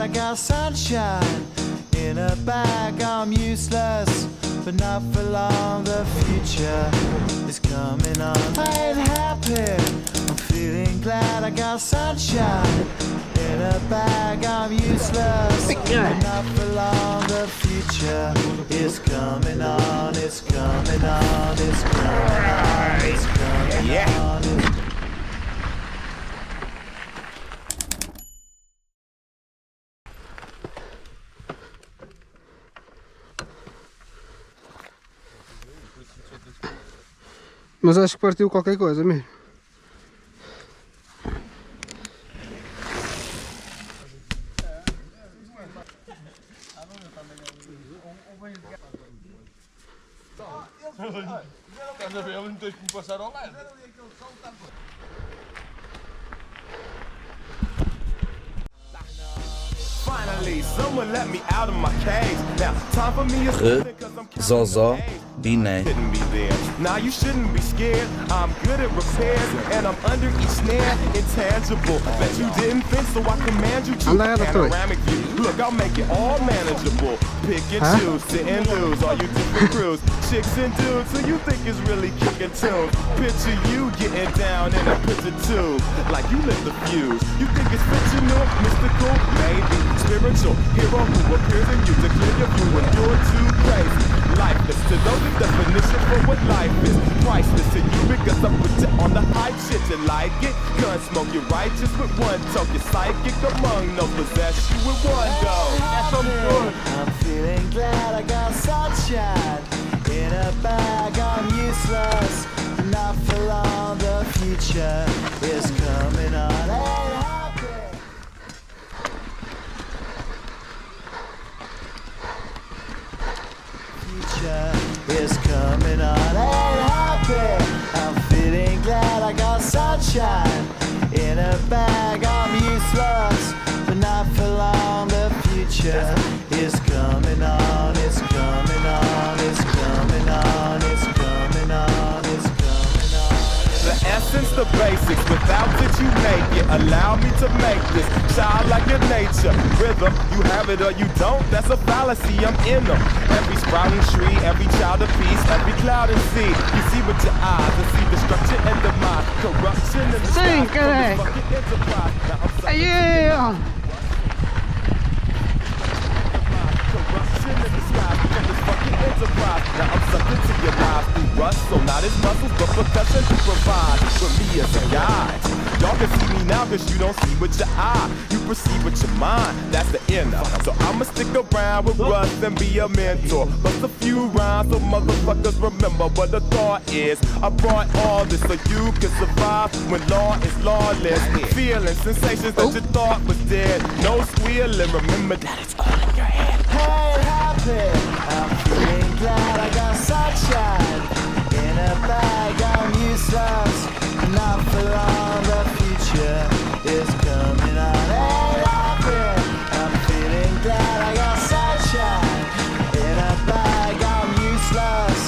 I got sunshine in a bag. I'm useless, but not for long. The future is coming on. I ain't happy, I'm feeling glad. I got sunshine in a bag. I'm useless, but not for long. The future is coming on. It's coming on. It's coming on. It's coming on. Mas acho que partiu qualquer coisa mesmo. Estás a ver? Ele não tens que me passar ao lado. Finally, someone let me out of my cage. Now, time for me is Zozó, Biné. Shouldn't be there. Now you shouldn't be scared. I'm good at repairs, and I'm under each snare. Intangible, bet you didn't think, so I command you to panoramic view. Look, I'll make it all manageable. Pick and choose, sit and lose, all you different crews, chicks and dudes who you think is really kicking tunes. Picture you getting down in a picture tube, like you lit the fuse. You think it's fictional, mystical, maybe spiritual hero who appears in you to clear your view when you're too crazy. Lifeless to know the definition for what life is. Priceless to you because I put you on the hype shit. You like it? Gun smoke, you're righteous with one toke. You're psychic among no possess you with one go. I'm feeling glad I got sunshine in a bag. I'm useless, not for long. The future is coming on. Ain't happy. Future is coming on. Ain't happy. I'm feeling glad I got sunshine in a bag. I'm useless, but not for long. The future is coming on. It's coming on. It's coming on. It's coming on. It's coming on. The essence, the basics, without it you make it. Allow me to make this child like your nature. Rhythm, you have it or you don't, that's a fallacy, I'm in them. Every sprouting tree, every child of peace, every cloud and sea. You see with your eyes and see destruction and demise. Corruption and the Sim, Caneco. Yeah. Corruption in the sky from this fucking enterprise. Now I'm sucking to your lives through rust, so not as muscles, but percussion to provide for me as a guide. Y'all can see me now cause you don't see with your eye. You perceive with your mind, that's the inner. So I'ma stick around with Russ and be a mentor. Bust a few rhymes so motherfuckers remember what the thought is. I brought all this so you can survive when law is lawless. Feeling sensations that you thought was dead. No squealing, remember that it's all in your head. Hey, happy. I'm feeling glad I got sunshine in a bag. I'm useless, not for long. The future is coming on. Hey, happy. I'm feeling glad I got sunshine in a bag. I'm useless,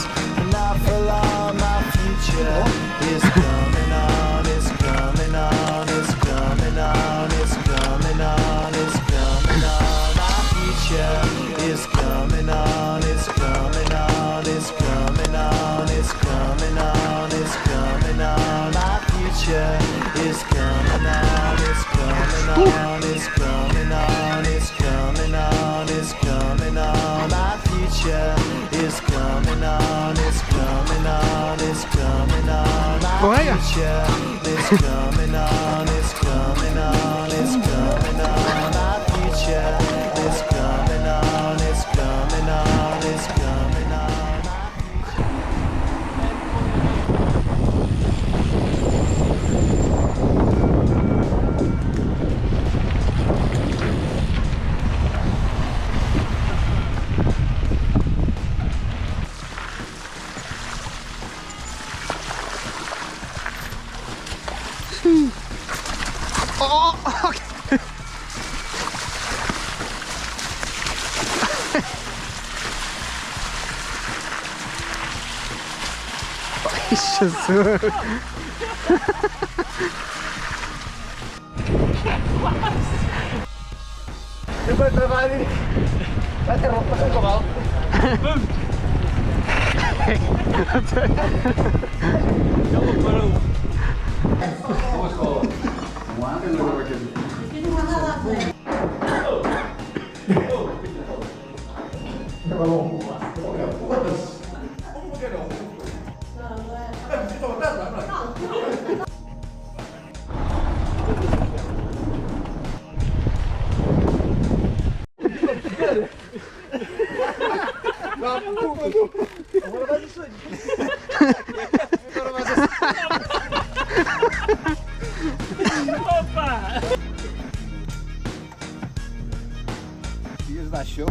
not for long. My future is coming on. It's coming on. It's coming on. It's coming on. It's coming on. My future is coming on. It's coming on. It's coming on. It's coming on. It's coming on. My future is coming on. It's coming on. It's coming on. It's coming on. It's coming on. My future is coming on. It's coming on. It's coming on. My future is coming on. It's coming on. It's coming on. My future is coming on. It's coming on. It's coming on. Oh, okay. Jesus. Vai travar ali. Vai ter roupa sem cavalo. Ele parou. Opa! Dias da show.